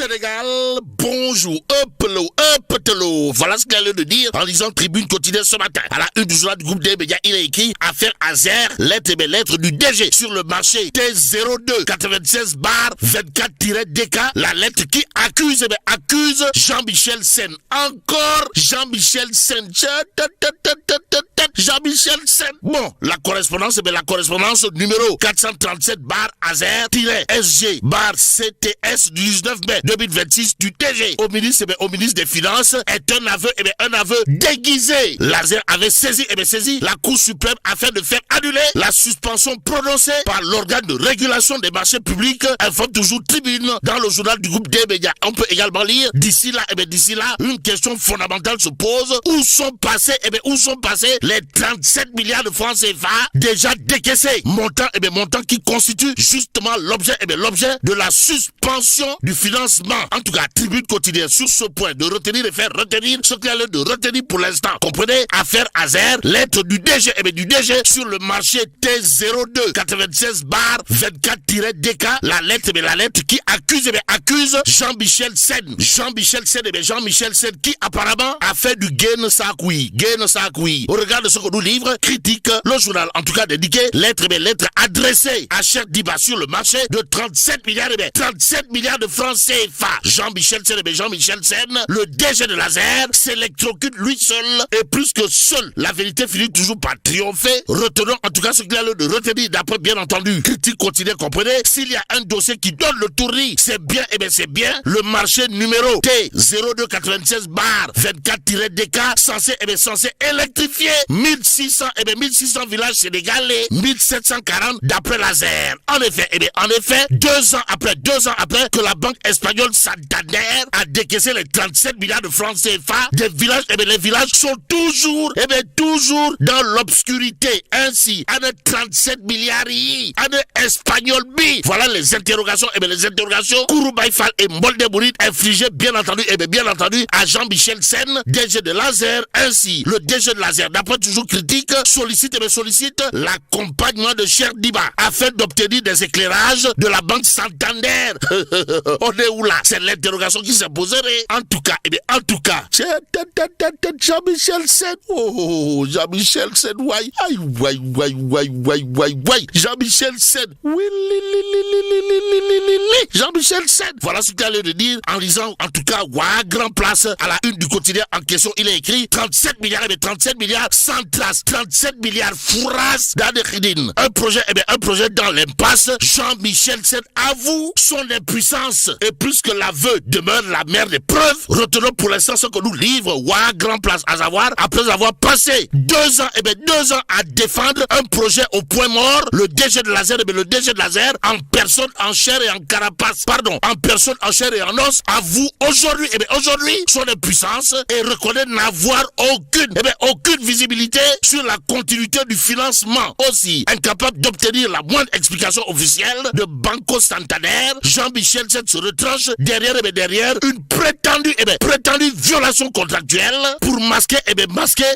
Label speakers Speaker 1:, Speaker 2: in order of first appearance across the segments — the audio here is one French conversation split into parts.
Speaker 1: Sénégal, bonjour, voilà ce qu'elle a de dire en lisant Tribune quotidienne ce matin. À la une du journal du groupe des médias, il est écrit affaire Azer, lettre et lettres du DG sur le marché T02 96/24-DK, la lettre qui accuse Jean-Michel Sen. Encore Jean-Michel Sen. Jean-Michel Sen. Bon, la correspondance numéro 437/Azer-SG/CTS du 19 mai 2026 du DG au ministre des Finances est un aveu déguisé. L'Azer avait saisi la Cour suprême afin de faire annuler la suspension prononcée par l'organe de régulation des marchés publics, informe toujours Tribune dans le journal du groupe des médias. On peut également lire d'ici là, une question fondamentale se pose. Où sont passés les 37 milliards de francs CFA déjà décaissés? Montant qui constitue justement l'objet de la suspension du financement. En tout cas, Tribune quotidienne sur ce point de retenir et faire retenir ce qu'il y a de retenir pour l'instant. Comprenez? Affaire Azer, lettre du DG sur le marché T02 96/24-DK, la lettre qui accuse Jean-Michel Sen. Jean-Michel Sen qui apparemment a fait du gain sakoui. Au regard de ce que nous livre, critique le journal, en tout cas dédié, lettre adressée à Cheikh Diba sur le marché de 37 milliards de francs CFA. Jean-Michel Sen, le DG de l'Azer, s'électrocute lui seul et plus que seul. La vérité finit toujours par triompher. Retenons en tout cas ce qu'il y a de retenir d'après bien entendu. Critique quotidienne, comprenez? S'il y a un dossier qui donne le tournis, c'est bien le marché numéro T02 96/24-DK censé électrifier 1600 villages sénégalais, 1740 d'après l'Azer. En effet, 2 ans après que la banque espagnole Santander a décaissé les 37 milliards de francs CFA, les villages sont toujours dans l'obscurité. Ainsi, à 37 milliards, à espagnol bi. Voilà les interrogations, Kouroubaï Fall et Moldebouride infligées bien entendu à Jean-Michel Sen, DG de l'Azer. Ainsi, le DG de l'Azer, d'après toujours critique, sollicite l'accompagnement de Cheikh Diba afin d'obtenir des éclairages de la banque Santander. On est où là? C'est l'interrogation qui s'est posée. En tout cas, Jean-Michel Sen. Oh, Jean-Michel Sen, Jean-Michel Sen. Jean-Michel Sen. Voilà ce qu'il a de dire en lisant, en tout cas, grand place à la une du quotidien en question. Il est écrit 37 milliards sans trace, 37 milliards fourras d'Adékhidine. Un projet dans l'impasse. Jean-Michel Sen avoue son impuissance et plus que l'aveu demeure la mère des preuves. Retenons pour l'instant ce que nous livre grand place, à savoir après avoir passé 2 ans à défendre un projet au point mort, le DG de l'Azer, en personne, en chair et en carapace, en personne, en chair et en os, avoue aujourd'hui son impuissance et reconnaît n'avoir aucune visibilité sur la continuité du financement. Aussi, incapable d'obtenir la moindre explication officielle de Banco Santander, Jean-Michel Sen se retranche derrière une prétendue violation contractuelle pour masquer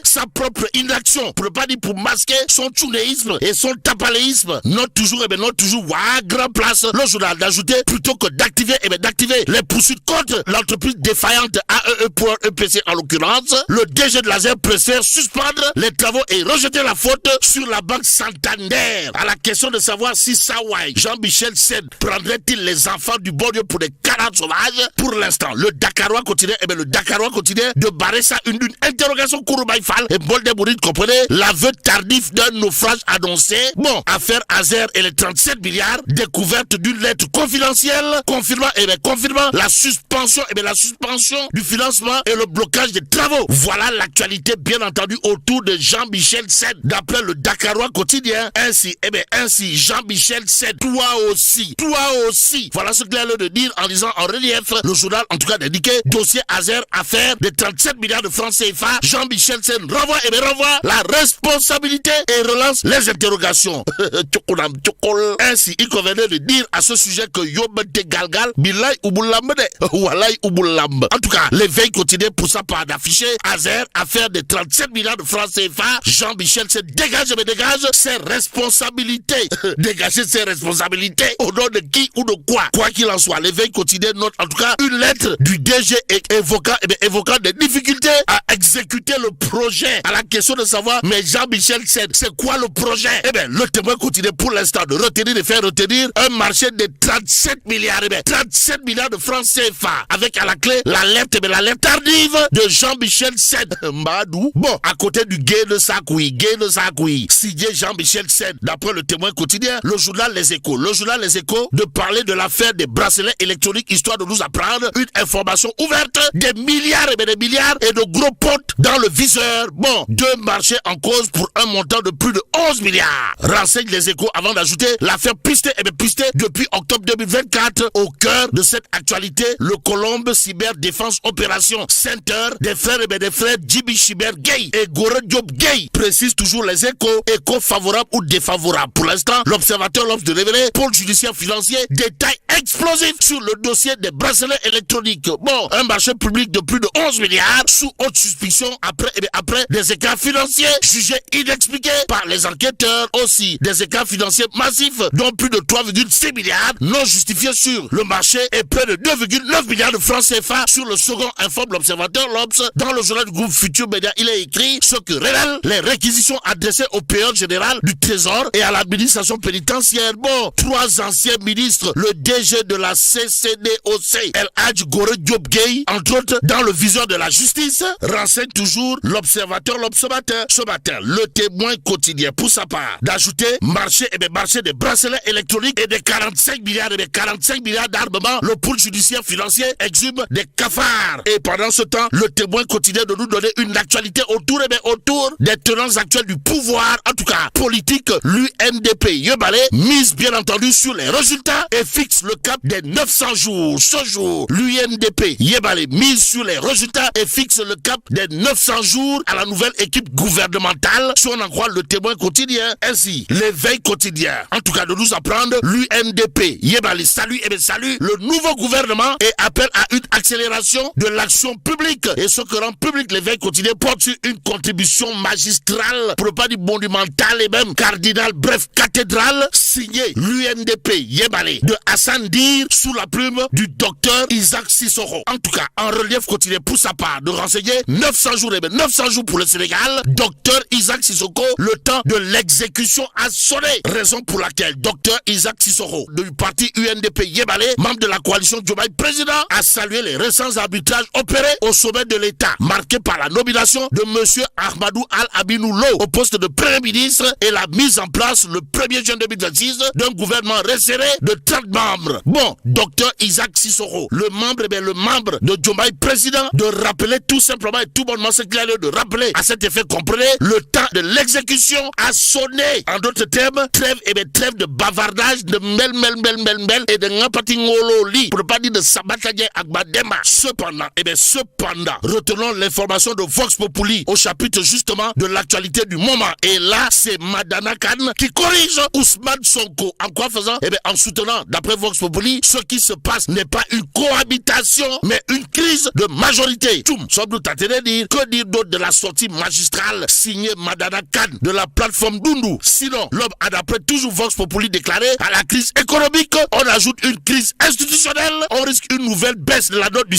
Speaker 1: sa propre inaction, pour ne pas dire pour masquer son tchounéisme et son tapaléisme. Note toujours grand place le journal d'ajouter plutôt que d'activer les poursuites contre l'entreprise défaillante AEE.EPC en l'occurrence, le DG de l'Azer préfère suspendre les travaux et rejeter la faute sur la banque Santander. À la question de savoir si Sawai, Jean-Michel Sen prendrait-il les enfants du bon Dieu pour des canards sauvages, pour l'instant, le Dakarois continue de barrer ça une interrogation Kouroubaï Fall et Moldebouride, comprenez, l'aveu tardif d'un naufrage annoncé. Bon, affaire Azer et les 37 milliards, découverte d'une lettre confidentielle confirmant la suspension du financement et le blocage des travaux. Voilà l'actualité bien entendu autour de Jean-Michel Sen d'après le Dakarois quotidien. Ainsi, Jean-Michel Sen, toi aussi. Voilà ce qu'il a l'air de dire en lisant en relief le journal, en tout cas dédié, dossier Azer, affaire de 37 milliards de francs CFA. Jean-Michel Sen renvoie la responsabilité et relance les interrogations. Ainsi, il convenait de dire à ce sujet que Yobete Galgal, Bilay Uboulambe, Walay Uboulambe. En tout cas, l'éveil quotidien pour ça par d'afficher Azer, affaire de 37 milliards de francs CFA. Jean-Michel Sen dégage ses responsabilités. Dégager ses responsabilités au nom de qui ou de quoi. Quoi qu'il en soit, l'éveil quotidien quotidien note en tout cas une lettre du DG évoquant des difficultés à exécuter le projet. À la question de savoir, mais Jean-Michel Sen, c'est quoi le projet? Le Témoin continue pour l'instant de faire retenir un marché de 37 milliards, 37 milliards de francs CFA, avec à la clé la lettre tardive de Jean-Michel Sen. Mbadou. Bon, à côté du gay de Sakoui, signé Jean-Michel Sen. D'après le Témoin quotidien, le journal Les Échos de parler de l'affaire des bracelets électroniques, histoire de nous apprendre une information ouverte, des milliards et de gros potes dans le viseur. Bon, deux marchés en cause pour un montant de plus de 11 milliards. Renseigne Les Échos avant d'ajouter l'affaire pistée depuis octobre 2024 au cœur de cette actualité. Le Colombe Cyber Défense Opération Center des frères Jimmy Chiber Gay et Gore Diop Gay, précise toujours Les Échos, écho favorable ou défavorable. Pour l'instant, l'observateur l'obs de révéler pôle judiciaire financier, détail explosif sur le dossier des bracelets électroniques. Bon, un marché public de plus de 11 milliards sous haute suspicion après des écarts financiers jugés inexpliqués par les enquêteurs. Aussi, des écarts financiers massifs dont plus de 3,6 milliards non justifiés sur le marché et près de 2,9 milliards de francs CFA sur le second, informe l'observateur l'Obs. Dans le journal du groupe Futur Média, il est écrit ce que révèlent les réquisitions adressées au payeur général du Trésor et à l'administration pénitentiaire. Bon, trois anciens ministres, le DG de la CCDOC, El Hadj Gore Diop Gay, entre autres, dans le viseur de la justice, renseigne toujours l'observateur ce matin. Le Témoin quotidien, pour sa part, d'ajouter marché des bracelets électroniques et des 45 milliards d'armement. Le pôle judiciaire financier exhume des cafards. Et pendant ce temps, le Témoin quotidien de nous donner une actualité autour des tenants actuels du pouvoir, en tout cas politique. L'UNDP Yebale mise bien entendu sur les résultats et fixe le cap des 900 jours. Ce jour, l'UNDP Yebale mise sur les résultats et fixe le cap des 900 jours à la nouvelle équipe gouvernementale, si on en croit le Témoin quotidien. Ainsi, l'éveil quotidien, en tout cas de nous apprendre, l'UNDP Yebale salue le nouveau gouvernement et appelle à une accélération de l'action publique. Et ce que rend public l'éveil quotidien porte sur une contribution magistrale, pour ne pas dire monumentale et même cardinale, bref cathédrale, signée l'UNDP Yebale de Hassan Dir sous la plume du docteur Isaac Sissoko. En tout cas, en relief quotidien pour sa part de renseigner 900 jours pour le Sénégal, docteur Isaac Sissoko, le temps de l'exécution a sonné. Raison pour laquelle docteur Isaac Sissoko du parti UNDP Yebale, membre de la coalition Diomaye Président, a salué les récents arbitrages opérés au sommet de l'État, marqués par la nomination de monsieur Ahmadou Al-Aminou Lo au poste de Premier ministre et la mise en place le 1er juin 2026 d'un gouvernement resserré de 30 membres. Bon, docteur Isaac Sissoko, le membre de Diomaye Président, de rappeler tout simplement et tout bonnement ce qu'il a lieu de rappeler à cet effet, comprenez, le temps de l'exécution a sonné. En d'autres termes, trêve de bavardage, de mel et de ngapatingololi, pour ne pas dire de sabatadien agbadema. Cependant, retenons l'information de Vox Populi au chapitre justement de l'actualité du moment. Et là, c'est Madana Khan qui corrige Ousmane Sonko. En quoi faisant? En soutenant, d'après Vox Populi, ce qui se passe n'est pas une cohabitation, mais une crise de majorité. Que dire d'autre de la sortie magistrale signée Madana Khan de la plateforme Dundu? Sinon, l'homme a d'après toujours Vox Populi déclaré à la crise économique, on ajoute une crise institutionnelle, on risque une nouvelle baisse de la note du